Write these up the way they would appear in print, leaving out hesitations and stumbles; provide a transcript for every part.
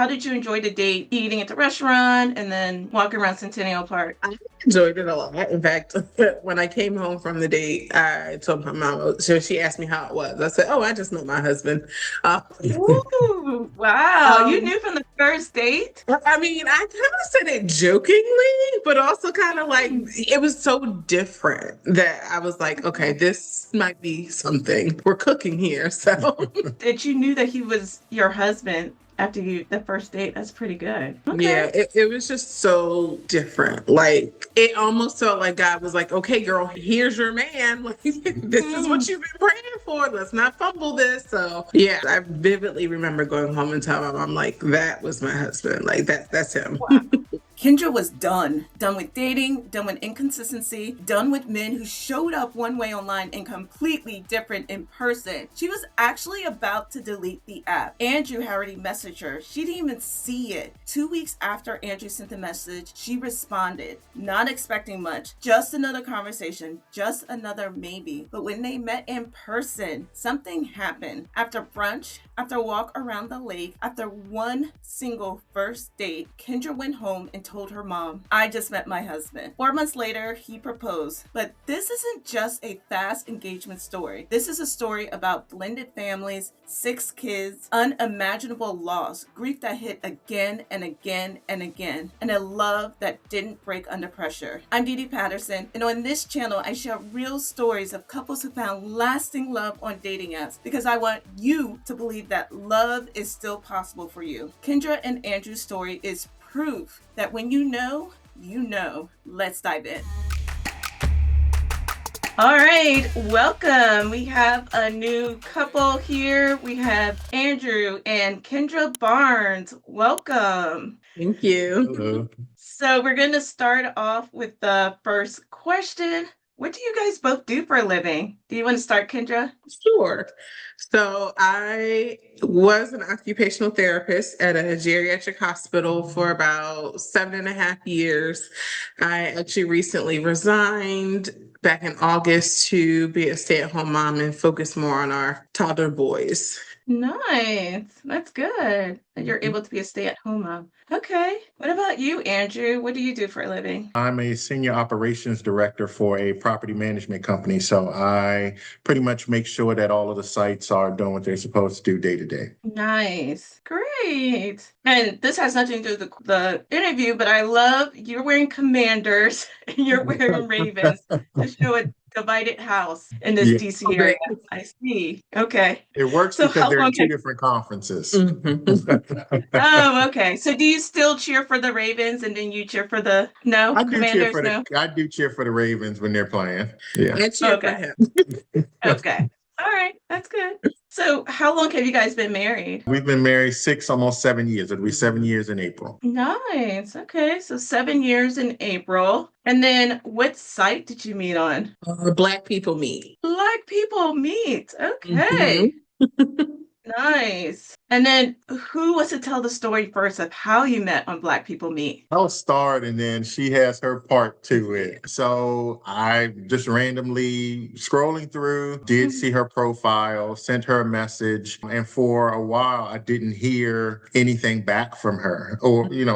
How did you enjoy the date? Eating at the restaurant and then walking around Centennial Park? I enjoyed it a lot. In fact, when I came home from the date, I told my mom, so she asked me how it was. I said, "Oh, I just met my husband." Uh, Ooh, wow. You um, knew from the first date? I mean, I kind of said it jokingly, but also kind of like Hmm. it was so different that I was like, okay, this might be something. We're cooking here. So, That you knew that he was your husband after the first date. That's pretty good. yeah, Okay. it was just so different. Like, it almost felt like God was like, okay, girl, here's your man. Like, this is Hmm. what you've been praying for. Let's not fumble this. So, yeah, I vividly remember going home and telling my mom, like, that was my husband. Like, that's him. Wow. Kendra was done with dating, done with inconsistency, done with men who showed up one way online and completely different in person. She was actually about to delete the app. Andrew had already messaged her. She didn't even see it. 2 weeks after Andrew sent the message, she responded, not expecting much, just another conversation, just another maybe. But when they met in person, something happened. After brunch, after a walk around the lake, after one single first date, Kendra went home and told her mom, I just met my husband. 4 months later, he proposed. But this isn't just a fast engagement story. This is a story about blended families, 6 kids, unimaginable loss, grief that hit again and again and again, and a love that didn't break under pressure. I'm Dee Dee Patterson, and on this channel, I share real stories of couples who found lasting love on dating apps because I want you to believe that love is still possible for you. Kendra and Andrew's story is proof that when you know, you know. Let's dive in. All right, welcome. We have a new couple here. We have Andrew and Kendra Barnes. Welcome. Thank you. Hello. So we're going to start off with the first question. What do you guys both do for a living? Do you want to start, Kendra? Sure. So I was an occupational therapist at a geriatric hospital for about 7.5 years. I actually recently resigned back in August to be a stay-at-home mom and focus more on our toddler boys. Nice. That's good that you're able to be a stay-at-home mom. Okay. What about you, Andrew? What do you do for a living? I'm a senior operations director for a property management company. So I pretty much make sure that all of the sites are doing what they're supposed to do day to day. Nice. Great. And this has nothing to do with the interview, but I love you're wearing Commanders and you're wearing Ravens to show a divided house in this Yeah, DC area. I see. Okay. it works So because how they're in long two have different conferences. Oh, okay. So do you still cheer for the Ravens and then you cheer for the no Commanders? No? I do cheer for the Ravens when they're playing. Yeah. I cheer for Okay. him. Okay. All right. That's good. So how long have you guys been married? We've been married 6, almost 7 years. It'll be 7 years in April. Nice. Okay. So 7 years in April. And then what site did you meet on? Black people meet. Black People Meet. Mhm. Okay. Nice. And then who was to tell the story first of how you met on Black People Meet? I'll start and then she has her part to it. So I just randomly scrolling through, did see her profile, sent her a message. And for a while, I didn't hear anything back from her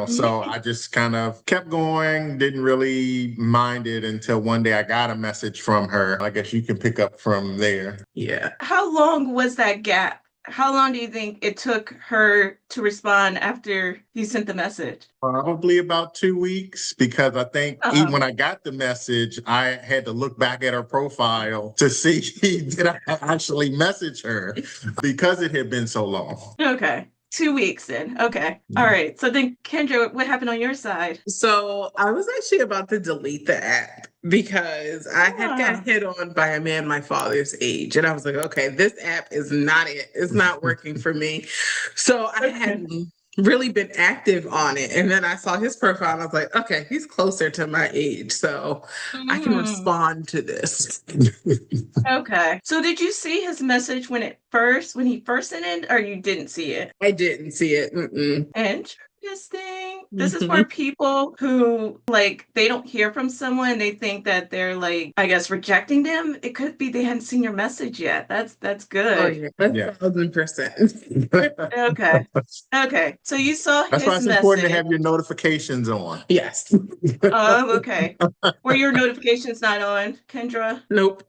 so I just kind of kept going, didn't really mind it until one day I got a message from her. I guess you can pick up from there. Yeah. How long was that gap? How long do you think it took her to respond after you sent the message? Probably about 2 weeks because I think even when I got the message, I had to look back at her profile to see did I actually message her because it had been so long. Okay. 2 weeks then. Okay. All right. So then, Kendra, what happened on your side? So I was actually about to delete the app because I had got hit on by a man my father's age. And I was like, okay, this app is not it. It's not working for me. So I hadn't really been active on it. And then I saw his profile and I was like, okay, he's closer to my age. So I can respond to this. Okay. So did you see his message when he first sent it, or you didn't see it? I didn't see it. Mm-mm. Interesting. This is for people who like they don't hear from someone, they think that they're like, I guess, rejecting them. It could be they hadn't seen your message yet. That's Oh good. yeah, Yeah. 1,000%. Okay. Okay. So you saw That's why his it's important to message. have your notifications on. Yes. Oh, okay. Were your notifications not on, Kendra? Nope.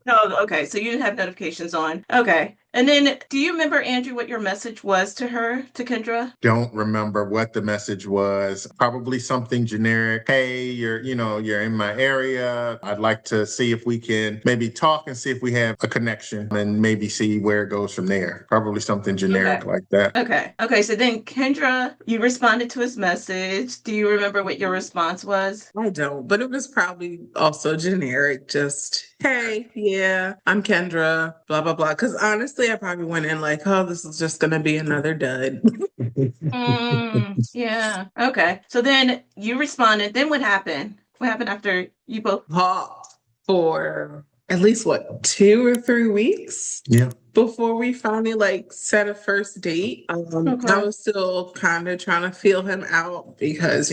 No, okay. So you didn't have notifications on. Okay. And then do you remember, Andrew, what your message was to her, to Kendra? Don't remember what the message was. Probably something generic. Hey, you're in my area. I'd like to see if we can maybe talk and see if we have a connection and maybe see where it goes from there. Probably something Okay. generic like that. Okay. Okay. So then, Kendra, you responded to his message. Do you remember what your response was? I don't, but it was probably also generic. Just, hey, yeah, I'm Kendra, blah, blah, blah. Because honestly, I probably went in like, oh, this is just going to be another dud. Yeah. Okay. So then you responded. Then what happened? What happened after you both? Talked for at least what, 2 or 3 weeks? Yeah. Before we finally like set a first date. I Okay. was still kind of trying to feel him out because,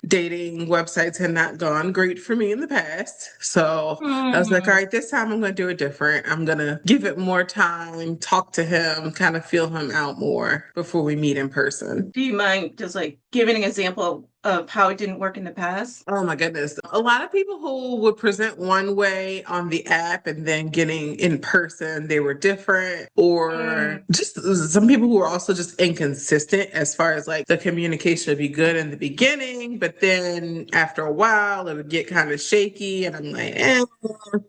dating websites had not gone great for me in the past. So I was like, all Hmm. right, this time I'm going to do it different. I'm going to give it more time, talk to him, kind of feel him out more before we meet in person. Do you mind just like giving an example of how it didn't work in the past? Oh my goodness. A lot of people who would present one way on the app and then getting in person, they were different, or just some people who were also just inconsistent as far as like the communication would be good in the beginning, but then after a while it would get kind of shaky. And I'm like, eh.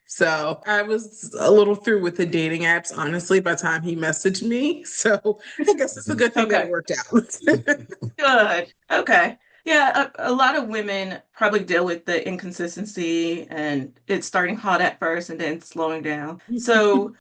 So I was a little through with the dating apps, honestly, by the time he messaged me. So I guess it's a good thing that it Okay. worked out. Good. Okay. Yeah, a lot of women probably deal with the inconsistency and it's starting hot at first and then slowing down. So,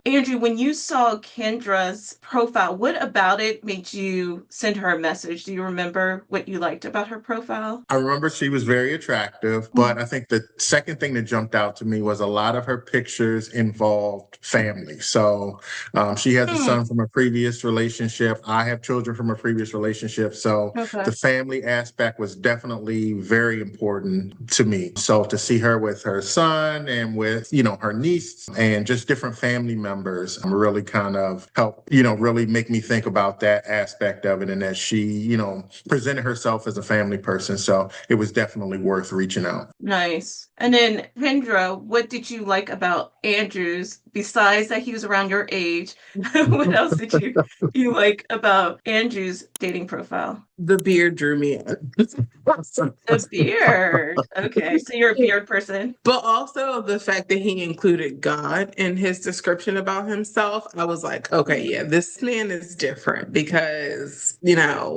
Andrew, when you saw Kendra's profile, what about it made you send her a message? Do you remember what you liked about her profile? I remember she was very attractive, but I think the second thing that jumped out to me was a lot of her pictures involved family. So she has a Hmm. son from a previous relationship. I have children from a previous relationship. So Okay. the family aspect was definitely very important to me. So to see her with her son and with, her niece and just different family members really kind of helped, really make me think about that aspect of it and that she, presented herself as a family person. So it was definitely worth reaching out. Nice. And then, Kendra, what did you like about Andrew's besides that he was around your age? What else did you like about Andrew's dating profile? The beard drew me in. The beard. Okay, so you're a beard person. But also the fact that he included God in his description about himself, I was like, okay, yeah, this man is different because,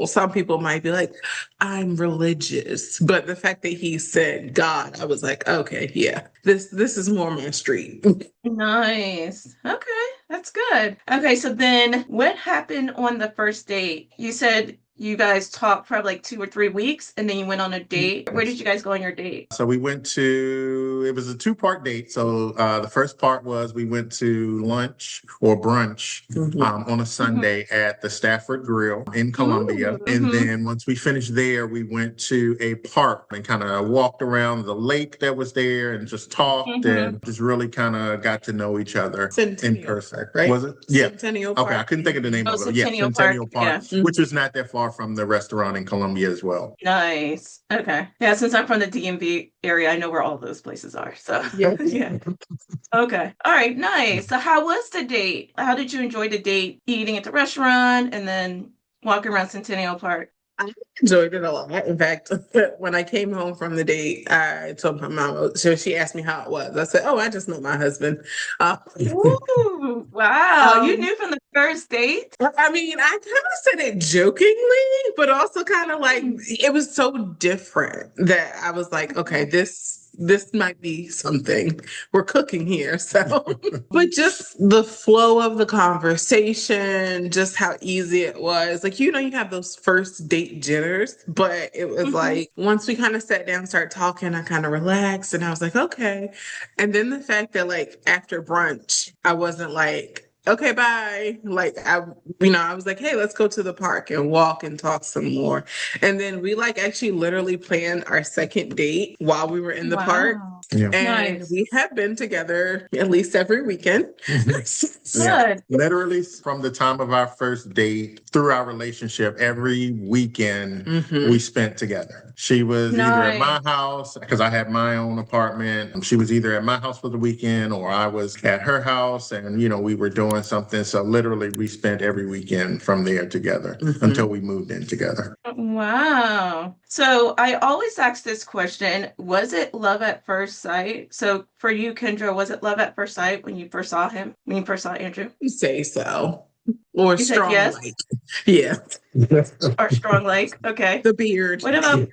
some people might be like, I'm religious. But the fact that he said God, I was like, okay, yeah, this is more my street. Nice. Okay, that's good. Okay, so then what happened on the first date? You said you guys talked for like 2 or 3 weeks and then you went on a date. Where did you guys go on your date? So it was a two-part date. So the first part was we went to lunch or brunch on a Sunday at the Stafford Grill in Columbia. And then once we finished there, we went to a park and kind of walked around the lake that was there and just talked and just really kind of got to know each other in person. Right? Was it? Yeah. Centennial Okay, Park. I couldn't think of the name Oh, of it. Yeah, Centennial Park. Centennial Park, Yeah. which is not that far from the restaurant in Columbia as well. Nice. Okay. Yeah, since I'm from the DMV area, I know where all those places are. So, Yeah. yeah. Okay. All right. Nice. So, how was the date? How did you enjoy the date? Eating at the restaurant and then walking around Centennial Park? I enjoyed it a lot. In fact, when I came home from the date, I told my mom, so she asked me how it was. I said, oh, I just met my husband. Ooh, wow. You knew from the first date? I mean, I kind of said it jokingly, but also kind of like it was so different that I was like, okay, this might be something. We're cooking here. So, but just the flow of the conversation, just how easy it was. Like, you have those first date jitters, but it was like once we kind of sat down, started talking, I kind of relaxed and I was like, okay. And then the fact that like after brunch, I wasn't like, okay, bye. Like I was like, hey, let's go to the park and walk and talk some more. And then we like actually literally planned our second date while we were in the park. Wow. Yeah. And Nice. we have been together at least every weekend. Yeah. Good. Literally from the time of our first date through our relationship, every weekend we spent together. She was either at my Nice. house because I had my own apartment. She was either at my house for the weekend or I was at her house and, we were doing something. So literally we spent every weekend from there together until we moved in together. Wow. So I always ask this question, was it love at first sight? So for you, Kendra, was it love at first sight when you first saw him? When you first saw Andrew? You say so. Or You said strong yes like. Yeah. or strong like? Okay. The beard. What about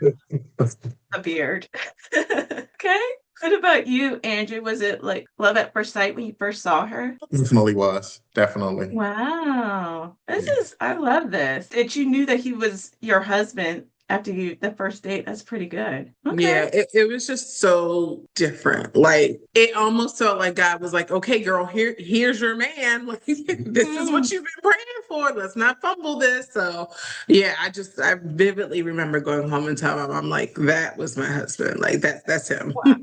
a beard? Okay. What about you, Andrew? Was it like love at first sight when you first saw her? Definitely was. Definitely. Wow. Yeah. I love this. That you knew that he was your husband after the first date. That's pretty good. Yeah, Okay. it was just so different. Like it almost felt like God was like, okay, girl, here's your man. Like this is what Mm. you've been praying for. Let's not fumble this. So yeah, I vividly remember going home and telling my mom, like, that was my husband. Like that's him. Wow.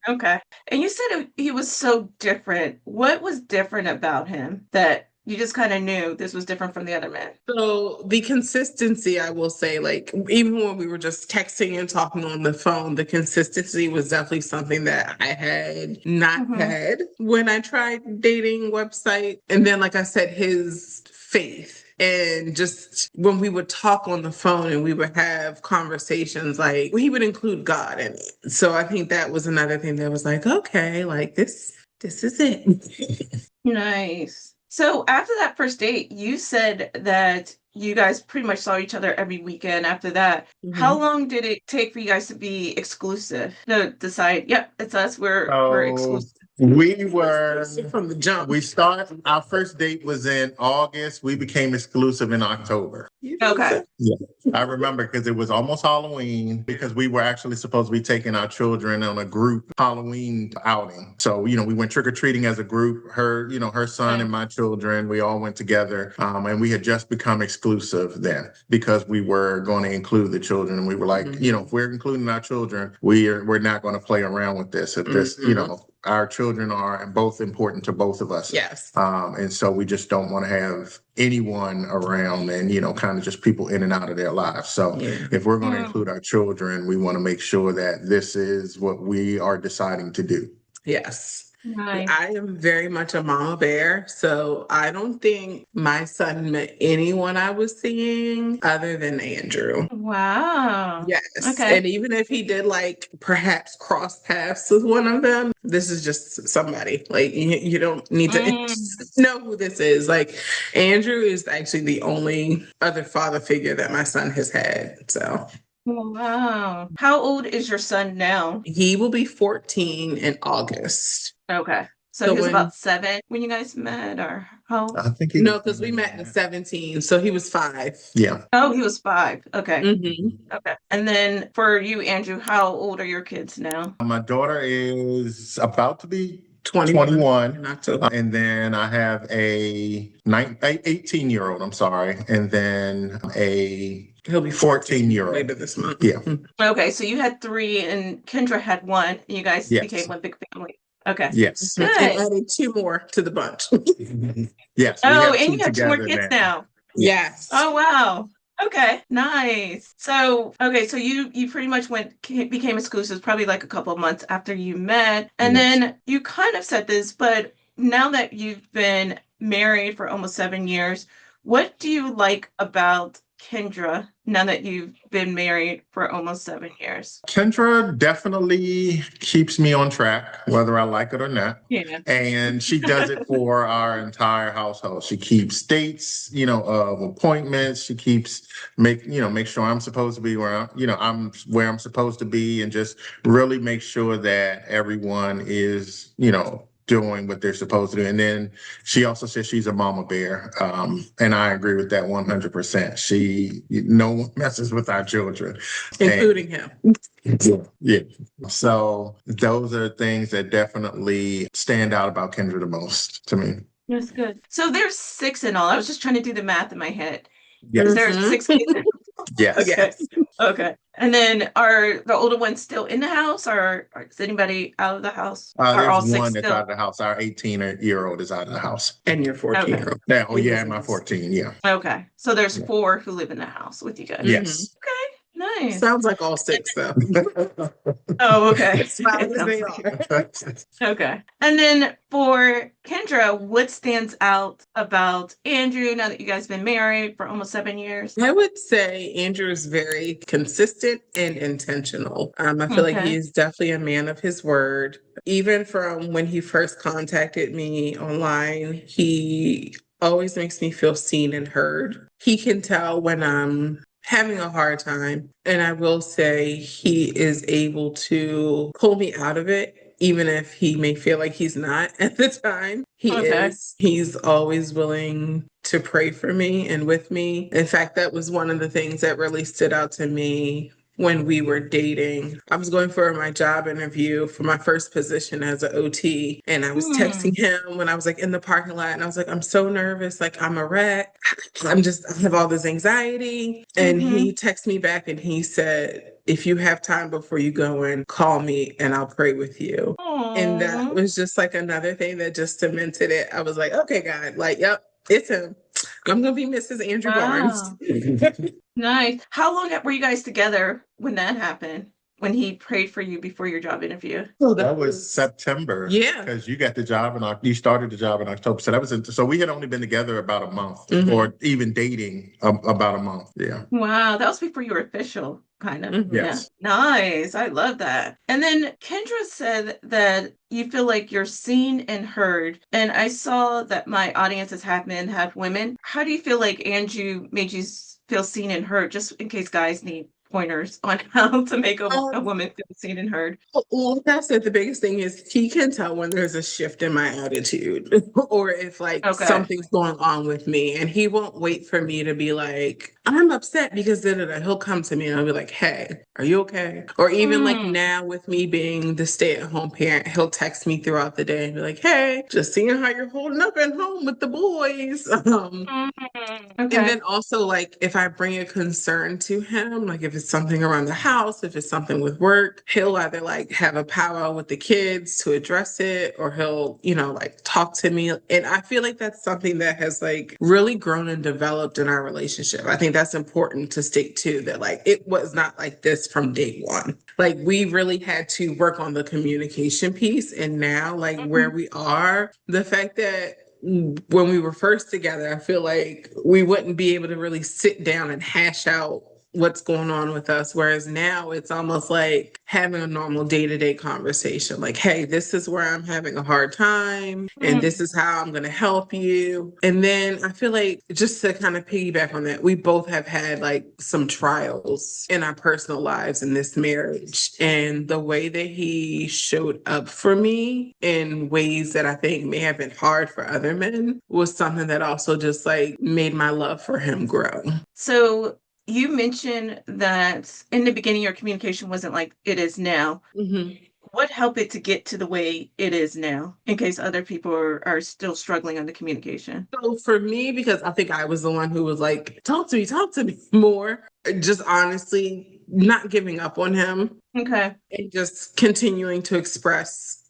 Okay. And you said he was so different. What was different about him that you just kind of knew this was different from the other men? So the consistency, I will say, like even when we were just texting and talking on the phone, the consistency was definitely something that I had not Mm-hmm. had when I tried dating website. And then, like I said, his faith. And just when we would talk on the phone and we would have conversations, like he would include God in it. So I think that was another thing that was like, okay, like this is it. Nice. So after that first date, you said that you guys pretty much saw each other every weekend after that. How long did it take for you guys to be exclusive? To decide, yep, it's us, we're So exclusive. we were From the jump. our first date was in August. We became exclusive in October. Okay. Yeah. I remember because it was almost Halloween because we were actually supposed to be taking our children on a group Halloween outing. So, we went trick-or-treating as a group. Her son and my children, we all went together. And we had just become exclusive then because we were going to include the children. And we were like, if we're including our children, we're not going to play around with this. If this, our children are both important to both of us. Yes. And so we just don't want to have anyone around and, kind of just people in and out of their lives. So if we're going to include our children, we want to make sure that this is what we are deciding to do. Yes. Nice. I am very much a mama bear, so I don't think my son met anyone I was seeing other than Andrew. Wow. Yes. Okay. And even if he did like perhaps cross paths with one of them, this is just somebody. Like you don't need to know who this is. Like Andrew is actually the only other father figure that my son has had. So Wow. How old is your son now? he will be 14 in August. Okay. So he was about 7 when you guys met, or how? I think No, because we met in 17, so he was 5. Yeah. Oh, he was 5. Okay. Mm-hmm. Okay. And then for you, Andrew, how old are your kids now? My daughter is about to be 21. And then I have a 18-year-old, I'm sorry. And then He'll be 14-year-old later this month. Yeah. Okay, so you had 3 and Kendra had 1, and you guys became one big family. Okay. Yes. Good. And added 2 more to the bunch. Yes. Oh, and you have 2 more kids now. Yes. Oh, wow. Okay, nice. So you pretty much became exclusive probably like a couple of months after you met. And then you kind of said this, but now that you've been married for almost 7 years, what do you like about Kendra now that you've been married for almost 7 years? Kendra definitely keeps me on track, whether I like it or not. Yeah. And she does it for our entire household. She keeps dates, of appointments. She keeps make sure I'm supposed to be I'm where I'm supposed to be, and just really make sure that everyone is, doing what they're supposed to do. And then she also says she's a mama bear. And I agree with that 100%. No one messes with our children. Including him. Yeah. So those are things that definitely stand out about Kendra the most to me. That's good. So there's 6 in all. I was just trying to do the math in my head. Yes. Is there 6 kids? Yes. Okay. Yes. Okay. And then are the older ones still in the house, or is anybody out of the house? Are all There's 6 one that's still? out of the house. Our 18-year-old is out of the house. And your 14 Okay. year old. Yeah, oh yeah, and my 14, yeah. Okay. So there's Yeah. 4 who live in the house with you guys. Yes. Okay. Nice. Sounds like all 6 though. Oh, okay. As loud It as sounds they like are. okay. And then for Kendra, what stands out about Andrew now that you guys been married for almost 7 years? I would say Andrew is very consistent and intentional. I feel like he Okay. is definitely a man of his word. Even from when he first contacted me online, he always makes me feel seen and heard. He can tell when I'm having a hard time, and I will say he is able to pull me out of it. Even if he may feel like he's not at the time, he Okay. is. He's always willing to pray for me and with me. In fact, that was one of the things that really stood out to me when we were dating. I was going for my job interview for my first position as an OT, and I was texting him when I was like in the parking lot, and I was like, I'm so nervous, like I'm a wreck. I have all this anxiety. And he texted me back and he said, if you have time before you go in, call me and I'll pray with you. And that Aww. was just like another thing that just cemented it. I was like, okay, God, like, yep, it's him. I'm gonna be Mrs. Andrew Barnes. Wow. Nice. How long were you guys together when that happened? When he prayed for you before your job interview? So That was September. Yeah. Because you got the job and you started the job in October. So that was so we had only been together about a month or even dating about a month. Yeah. Wow, that was before you were official, kind of. Yes. Yeah. Nice. I love that. And then Kendra said that you feel like you're seen and heard. And I saw that my audience is half men, half women. How do you feel like Andrew made you feel seen and heard, just in case guys need pointers on how to make a woman feel seen and heard? Well, like I said, the biggest thing is he can tell when there's a shift in my attitude or if like Okay. something's going on with me, and he won't wait for me to be like, I'm upset because da. He'll come to me and I'll be like, hey, are you okay? Or even like now with me being the stay-at-home parent, he'll text me throughout the day and be like, hey, just seeing how you're holding up at home with the boys. And Okay. then also, like, if I bring a concern to him, like if it's something around the house, if it's something with work, he'll either like have a powwow with the kids to address it, or he'll, like talk to me. And I feel like that's something that has like really grown and developed in our relationship. I think that's important to stick to, that like it was not like this from day one. Like we really had to work on the communication piece. And now, like where we are, the fact that when we were first together, I feel like we wouldn't be able to really sit down and hash out what's going on with us. Whereas now it's almost like having a normal day-to-day conversation. Like, hey, this is where I'm having a hard time, and this is how I'm going to help you. And then I feel like, just to kind of piggyback on that, we both have had like some trials in our personal lives in this marriage. And the way that he showed up for me in ways that I think may have been hard for other men was something that also just like made my love for him grow. So you mentioned that in the beginning, your communication wasn't like it is now. What helped it to get to the way it is now, in case other people are still struggling on the communication? So for me, because I think I was the one who was like, talk to me more, just honestly not giving up on him. Okay. And just continuing to express,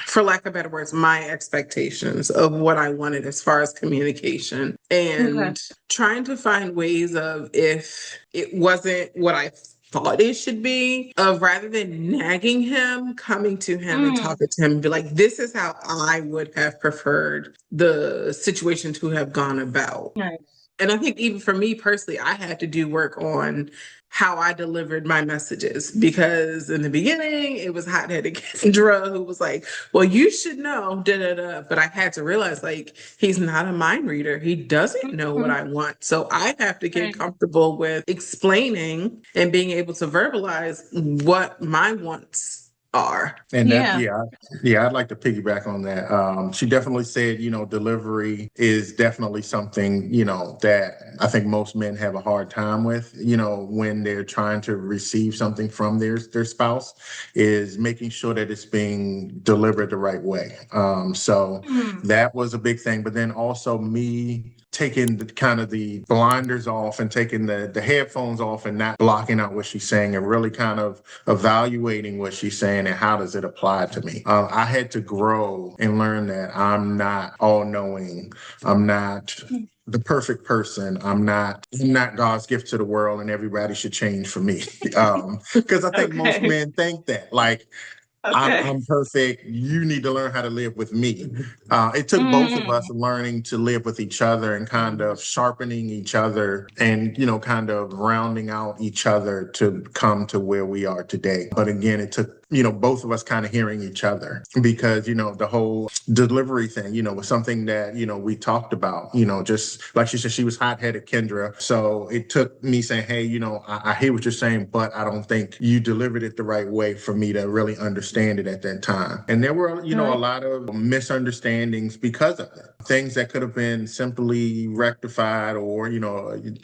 for lack of better words, my expectations of what I wanted as far as communication, and trying to find ways of, if it wasn't what I thought it should be, of rather than nagging him, coming to him and talking to him and be like, this is how I would have preferred the situation to have gone about. Nice. And I think even for me personally, I had to do work on how I delivered my messages, because in the beginning it was hot-headed Kendra who was like, well, you should know, But I had to realize, like, he's not a mind reader. He doesn't know what I want. So I have to get comfortable with explaining and being able to verbalize what my wants are. And that, yeah, I'd like to piggyback on that. She definitely said, delivery is definitely something, that I think most men have a hard time with, when they're trying to receive something from their spouse, is making sure that it's being delivered the right way. So that was a big thing. But then also me taking the kind of the blinders off and taking the headphones off and not blocking out what she's saying and really kind of evaluating what she's saying and how does it apply to me. I had to grow and learn that I'm not all knowing. I'm not the perfect person. I'm not God's gift to the world and everybody should change for me. Because I think most men think that, like, I'm perfect. You need to learn how to live with me. It took both of us learning to live with each other and kind of sharpening each other and, kind of rounding out each other to come to where we are today. But again, it took, both of us kind of hearing each other because, the whole delivery thing, was something that, we talked about, just like she said, she was hot-headed, Kendra. So it took me saying, hey, I hear what you're saying, but I don't think you delivered it the right way for me to really understand it at that time. And there were, a lot of misunderstandings because of it. Things that could have been simply rectified or,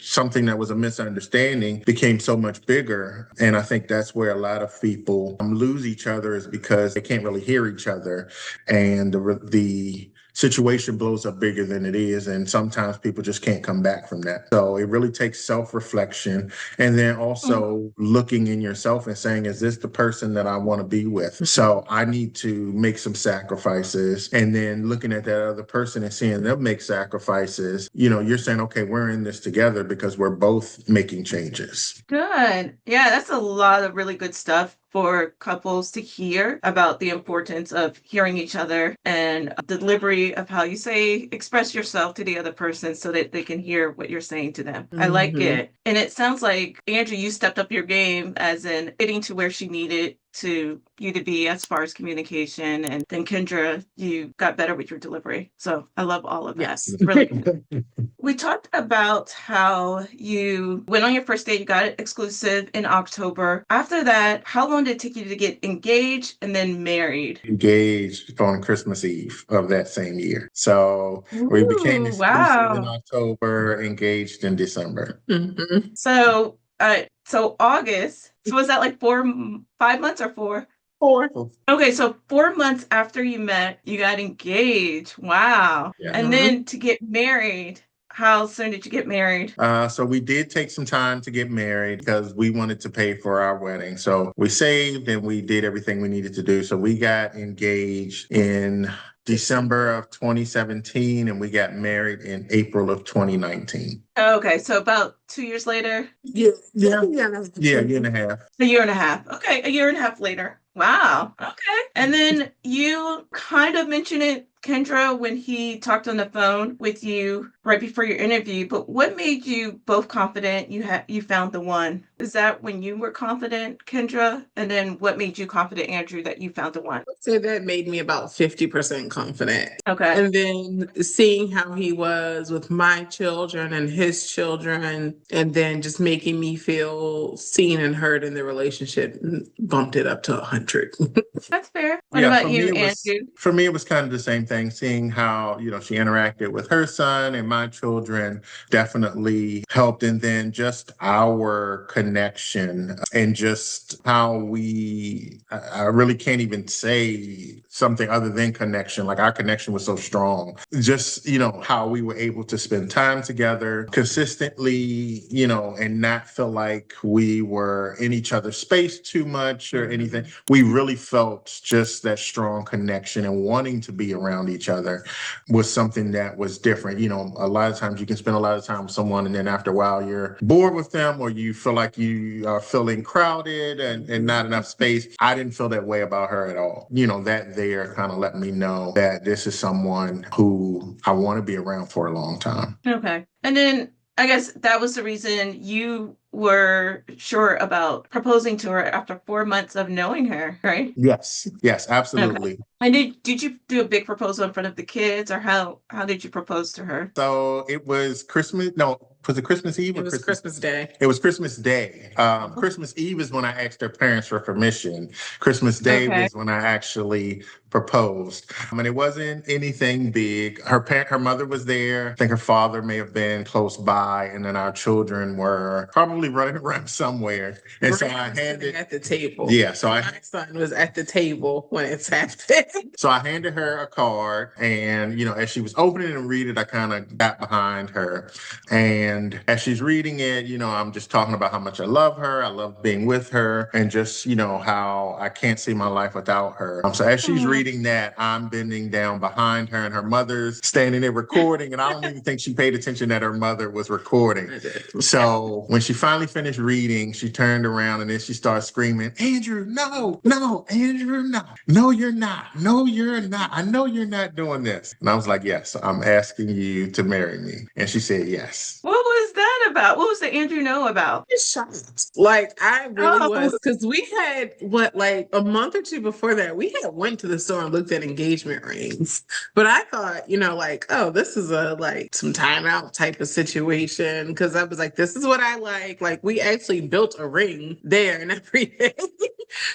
something that was a misunderstanding became so much bigger. And I think that's where a lot of people lose each other is because they can't really hear each other. And the situation blows up bigger than it is. And sometimes people just can't come back from that. So it really takes self-reflection and then also looking in yourself and saying, is this the person that I want to be with? So I need to make some sacrifices. And then looking at that other person and seeing them make sacrifices, you're saying, okay, we're in this together because we're both making changes. Good. Yeah, that's a lot of really good stuff for couples to hear about the importance of hearing each other and delivery of how you express yourself to the other person so that they can hear what you're saying to them. I like it. And it sounds like, Andrew, you stepped up your game as in getting to where she needed to you to be as far as communication. And then Kendra, you got better with your delivery. So I love all of that. Yes. Really good. We talked about how you went on your first date, you got it exclusive in October. After that, how long did it take you to get engaged and then married? Engaged on Christmas Eve of that same year. So we became exclusive in October, engaged in December. So August. So was that like 5 months or 4? 4. Okay, so 4 months after you met, you got engaged. Wow. Yeah. And then to get married, how soon did you get married? So we did take some time to get married because we wanted to pay for our wedding. So we saved and we did everything we needed to do. So we got engaged in December of 2017 and we got married in April of 2019. Okay, so about 2 years later? Yeah, a year and a half. A year and a half. Okay, a year and a half later. Wow. Okay. And then you kind of mentioned it, Kendra, when he talked on the phone with you right before your interview, but what made you both confident you found the one? Is that when you were confident, Kendra? And then what made you confident, Andrew, that you found the one? I'd say that made me about 50% confident. Okay. And then seeing how he was with my children and his children, and then just making me feel seen and heard in the relationship, bumped it up to 100. That's fair. What about you, Andrew? For me, it was kind of the same thing, seeing how, she interacted with her son and my children definitely helped. And then just our connection and just how I really can't even say something other than connection. Like our connection was so strong. Just, how we were able to spend time together consistently, and not feel like we were in each other's space too much or anything. We really felt just that strong connection and wanting to be around each other was something that was different. A lot of times you can spend a lot of time with someone and then after a while you're bored with them or you feel like you are feeling crowded and not enough space. I didn't feel that way about her at all. That there kind of let me know that this is someone who I want to be around for a long time. Okay. And then I guess that was the reason you were sure about proposing to her after 4 months of knowing her, right? Yes, yes, Okay. absolutely. And did you do a big proposal in front of the kids, or how did you propose to her? So it was Christmas. No, was it Christmas Eve It or was Christmas Day. It was Christmas Day. Christmas Eve is when I asked her parents for permission. Christmas Day Okay. was when I actually proposed. And it wasn't anything big. Her mother was there. I think her father may have been close by, and then our children were probably running around somewhere. And so I handed at the table. Yeah, My son was at the table when it's happened. so I handed her a card, and as she was opening and reading it, I kind of got behind her. And as she's reading it, I'm just talking about how much I love her. I love being with her, and just, how I can't see my life without her. So as she's reading that, I'm bending down behind her, and her mother's standing there recording. And I don't even think she paid attention that her mother was recording. So when she finally finished reading, she turned around and then she started screaming, Andrew, no, Andrew, no. No, you're not. No, you're not. I know you're not doing this. And I was like, yes, I'm asking you to marry me. And she said, yes. What was that about? What was the Andrew know about? Shocked. Like, I really was, because we had like a month or two before that, we had went to the store and looked at engagement rings. But I thought, like, oh, this is a like some timeout type of situation. Because I was like, this is what I like. Like, we actually built a ring there and everything.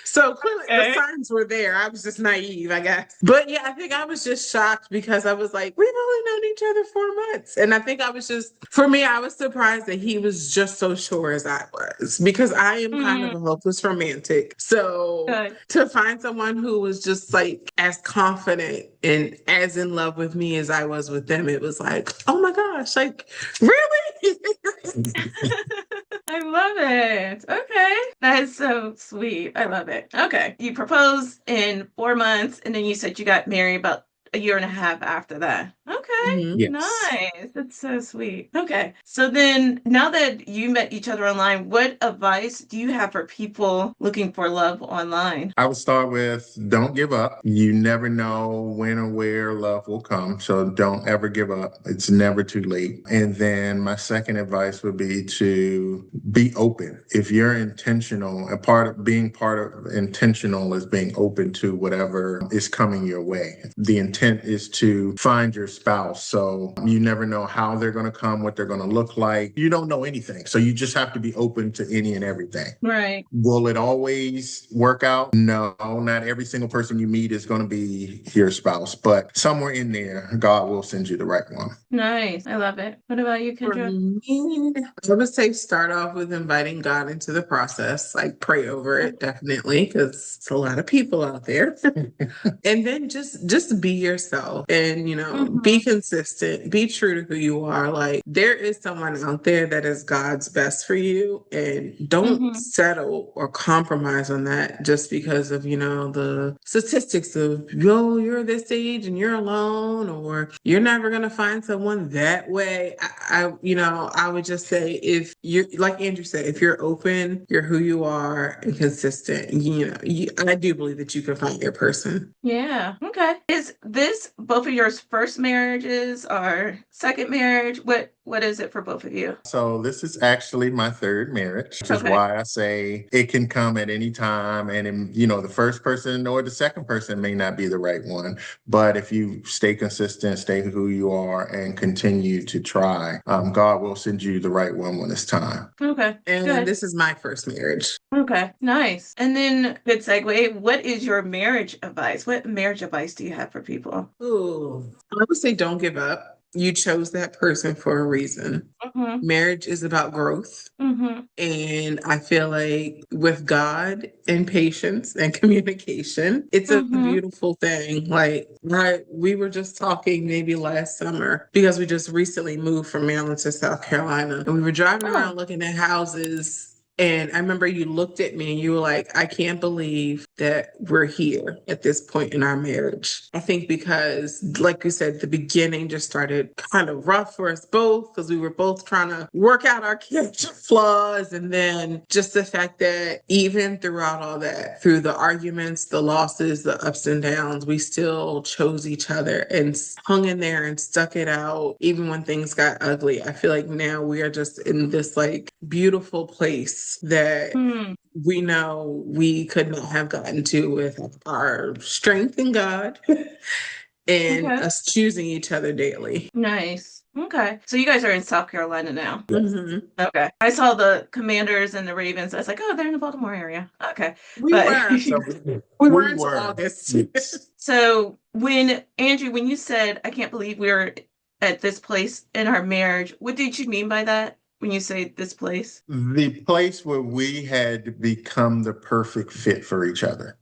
So clearly the signs were there. I was just naive, I guess. But yeah, I think I was just shocked because I was like, we've only known each other 4 months. And I think for me, I was surprised that he was just so sure as I was, because I am kind of a hopeless romantic. So to find someone who was just like as confident and as in love with me as I was with them, it was like, oh my gosh, like, really? I love it. Okay. That is so sweet. I love it. Okay. You proposed in 4 months, and then you said you got married about a year and a half after that. Okay. Yes. Nice. That's so sweet. Okay. So then now that you met each other online, what advice do you have for people looking for love online? I would start with don't give up. You never know when or where love will come. So don't ever give up. It's never too late. And then my second advice would be to be open. If you're intentional, being part of intentional is being open to whatever is coming your way. The intent is to find your spouse. So you never know how they're going to come, what they're going to look like. You don't know anything. So you just have to be open to any and everything. Right. Will it always work out? No, not every single person you meet is going to be your spouse, but somewhere in there, God will send you the right one. Nice. I love it. What about you, Kendra? For me, I would say start off with inviting God into the process, like pray over it, definitely, because it's a lot of people out there. And then just be yourself and, be consistent, be true to who you are. Like, there is someone out there that is God's best for you, and don't settle or compromise on that just because of, the statistics of, you're this age and you're alone, or you're never going to find someone that way. I would just say, if you're, like Andrew said, if you're open, you're who you are and consistent, I do believe that you can find your person. Yeah. Okay. Is this both of your first marriages or second marriage? What is it for both of you? So this is actually my third marriage, which is why I say it can come at any time. And, the first person or the second person may not be the right one. But if you stay consistent, stay who you are, and continue to try, God will send you the right one when it's time. Okay. And this is my first marriage. Okay. Nice. And then, good segue, what is your marriage advice? What marriage advice do you have for people? Ooh, I would say don't give up. You chose that person for a reason. Marriage is about growth. And I feel like with God and patience and communication, it's a beautiful thing. Like, we were just talking maybe last summer, because we just recently moved from Maryland to South Carolina. And we were driving around looking at houses And I remember you looked at me and you were like, I can't believe that we're here at this point in our marriage. I think because, like you said, the beginning just started kind of rough for us both because we were both trying to work out our character flaws. And then just the fact that even throughout all that, through the arguments, the losses, the ups and downs, we still chose each other and hung in there and stuck it out, even when things got ugly. I feel like now we are just in this like beautiful place that we know we could not have gotten to with our strength in God and Okay. us choosing each other daily. Nice. Okay. So you guys are in South Carolina now. Mhm. Okay. I saw the Commanders and the Ravens. I was like, oh, they're in the Baltimore area. Okay. We But were. So We we were until were. August. Yes. so when Andrew, when you said, I can't believe we're at this place in our marriage, what did you mean by that when you say this place? The place where we had become the perfect fit for each other.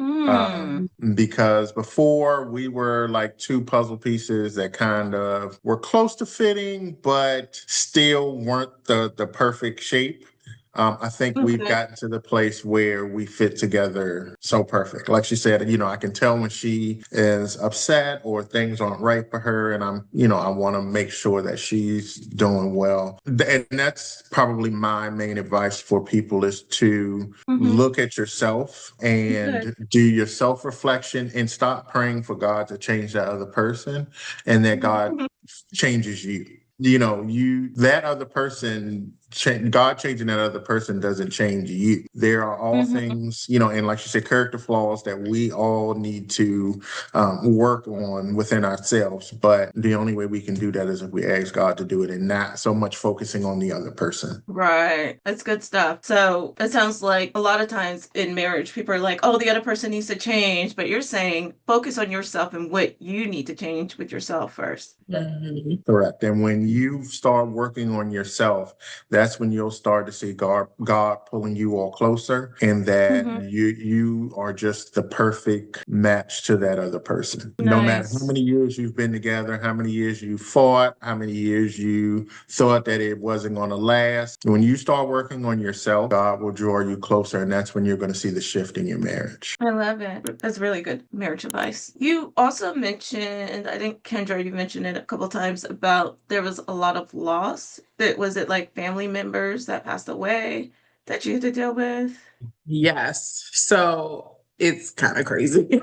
Because before we were like two puzzle pieces that kind of were close to fitting, but still weren't the perfect shape. I think we've Okay. gotten to the place where we fit together so perfect. Like she said, I can tell when she is upset or things aren't right for her, and I want to make sure that she's doing well. And that's probably my main advice for people is to look at yourself Good. and do your self-reflection and stop praying for God to change that other person and that God changes you. That other person, God changing that other person doesn't change you. There are all things, and like you said, character flaws that we all need to work on within ourselves. But the only way we can do that is if we ask God to do it and not so much focusing on the other person. Right. That's good stuff. So it sounds like a lot of times in marriage, people are like, oh, the other person needs to change. But you're saying focus on yourself and what you need to change with yourself first. Mhm. Correct. And when you start working on yourself, that's when you'll start to see God pulling you all closer, and that you are just the perfect match to that other person. No matter how Nice. many years you've been together, how many years you fought, how many years you thought that it wasn't going to last. When you start working on yourself, God will draw you closer, and that's when you're going to see the shift in your marriage. I love it. That's really good marriage advice. You also mentioned, I think Kendra, you mentioned it a couple times about there was a lot of loss. That was it like family members that passed away that you had to deal with? Yes. So it's kind of crazy.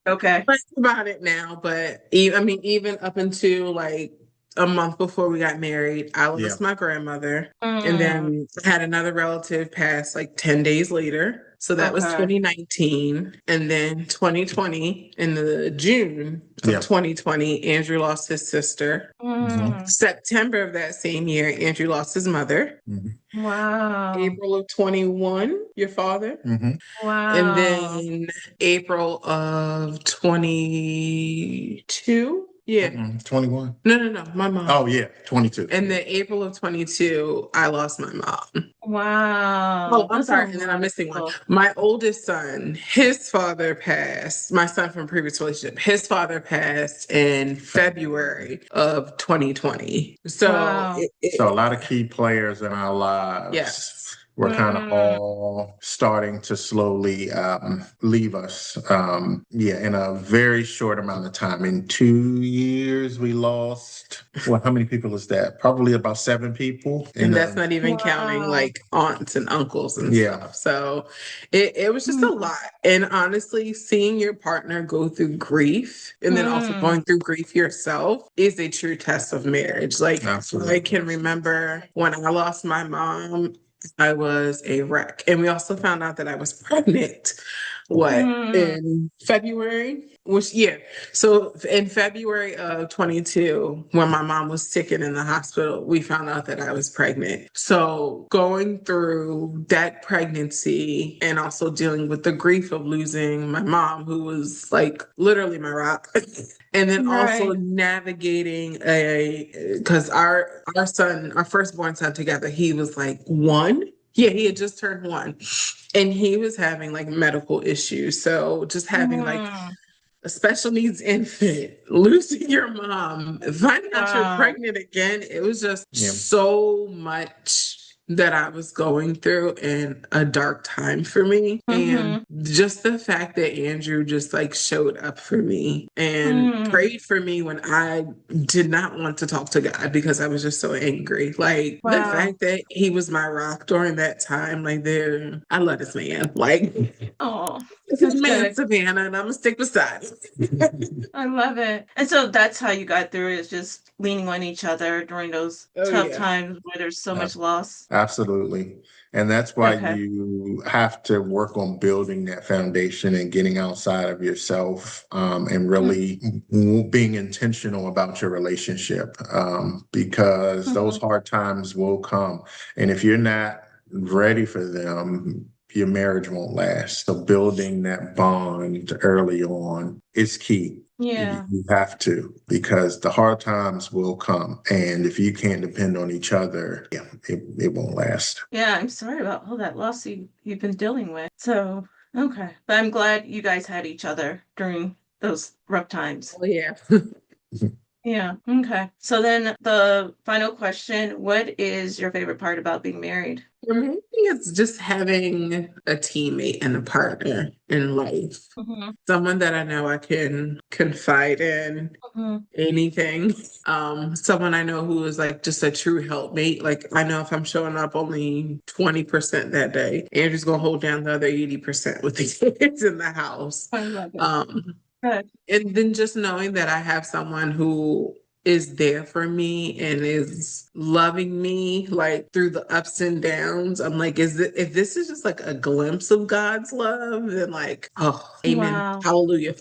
Okay. Think about it now, but even up until like a month before we got married, I Yeah. lost my grandmother, and Mm, then I had another relative pass like 10 days later. So that was okay. 2019, and then 2020 in the June of Yeah. 2020, Andrew lost his sister. Mhm. September of that same year, Andrew lost his mother. Mhm. Wow. April of 21, your father. Mhm. And Wow. then April of 22. Yeah. 21. No. My mom. Oh yeah, 22. And then April of 22, I lost my mom. Oh, Wow. I'm That's a sorry. And then I'm lot of missing one. people. My oldest son, his father passed, my son from previous relationship, his father passed in February of 2020. So Wow. So a lot of key players in our yeah. lives were kind of Mm, all starting to slowly leave us. Yeah, in a very short amount of time. In 2 years, we lost. Well, how many people is that? Probably about 7 people. And that's not even counting wow. like aunts and uncles and Yeah. stuff. So it was just a Mm, lot. And honestly, seeing your partner go through grief and then also mm, going through grief yourself is a true test of marriage. Like Absolutely. I can remember when I lost my mom, I was a wreck. And we also found out that I was pregnant, what, mm. in February? Which, yeah. So in February of 22, when my mom was sick and in the hospital, we found out that I was pregnant. So going through that pregnancy and also dealing with the grief of losing my mom, who was like literally my rock. And then also Right. navigating because our son, our firstborn son together, he was like 1. Yeah, he had just turned 1, and he was having like medical issues. So just having like Mm, a special needs infant, losing your mom, finding out you're wow. pregnant again, it was just Yeah. so much that I was going through and a dark time for me. And just the fact that Andrew just like showed up for me and prayed for me when I did not want to talk to God because I was just so angry. Like the fact that he was my rock during that time, like there, I love this man. Like, Oh, this is that's man good. Savannah, and I'm gonna stick beside him. I love it. And so that's how you got through it, is just leaning on each other during those Oh tough yeah. times where there's so much loss. Absolutely. And that's why Okay. you have to work on building that foundation and getting outside of yourself, and really being intentional about your relationship, because those hard times will come. And if you're not ready for them, your marriage won't last. So building that bond early on is key. You Yeah. you have to, because the hard times will come. And if you can't depend on each other, yeah, it won't last. Yeah, I'm sorry about all that loss you've been dealing with. So, okay. But I'm glad you guys had each other during those rough times. Oh yeah. Yeah. Okay. So then the final question, what is your favorite part about being married? For me, I think it's just having a teammate and a partner in life. Someone that I know I can confide in anything. Someone I know who is like just a true helpmate. Like I know if I'm showing up only 20% that day, Andrew's gonna hold down the other 80% with the kids in the house. I love it. Um, Good. and then just knowing that I have someone who is there for me and is loving me like through the ups and downs. I'm like, if this is just like a glimpse of God's love, then like, oh, amen. Wow. Hallelujah.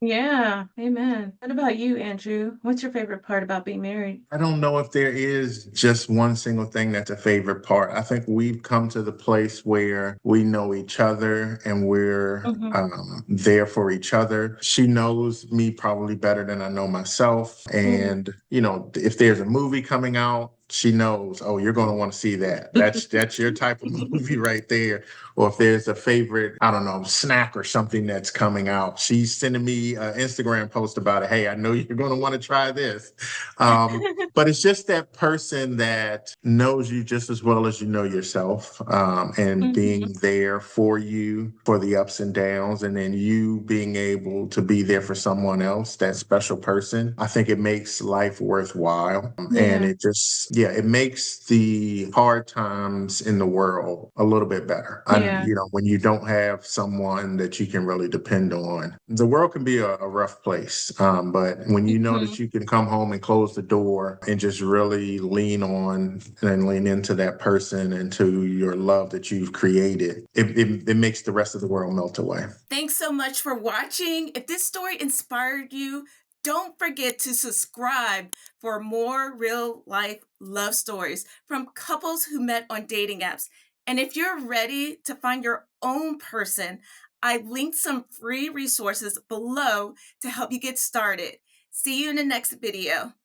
Yeah. Amen. What about you, Andrew? What's your favorite part about being married? I don't know if there is just one single thing that's a favorite part. I think we've come to the place where we know each other and we're there for each other. She knows me probably better than I know myself. And, if there's a movie coming out, she knows, oh, you're going to want to see that. That's your type of movie right there. Or if there's a favorite, I don't know, snack or something that's coming out, she's sending me an Instagram post about it. Hey, I know you're going to want to try this. But it's just that person that knows you just as well as you know yourself, and being there for you for the ups and downs, and then you being able to be there for someone else, that special person. I think it makes life worthwhile. And it just, yeah, it makes the hard times in the world a little bit better. And, when you don't have someone that you can really depend on, the world can be a rough place. But when you know that you can come home and close the door and just really lean on and lean into that person and to your love that you've created, it makes the rest of the world melt away. Thanks so much for watching. If this story inspired you, don't forget to subscribe for more real life love stories from couples who met on dating apps. And if you're ready to find your own person, I've linked some free resources below to help you get started. See you in the next video.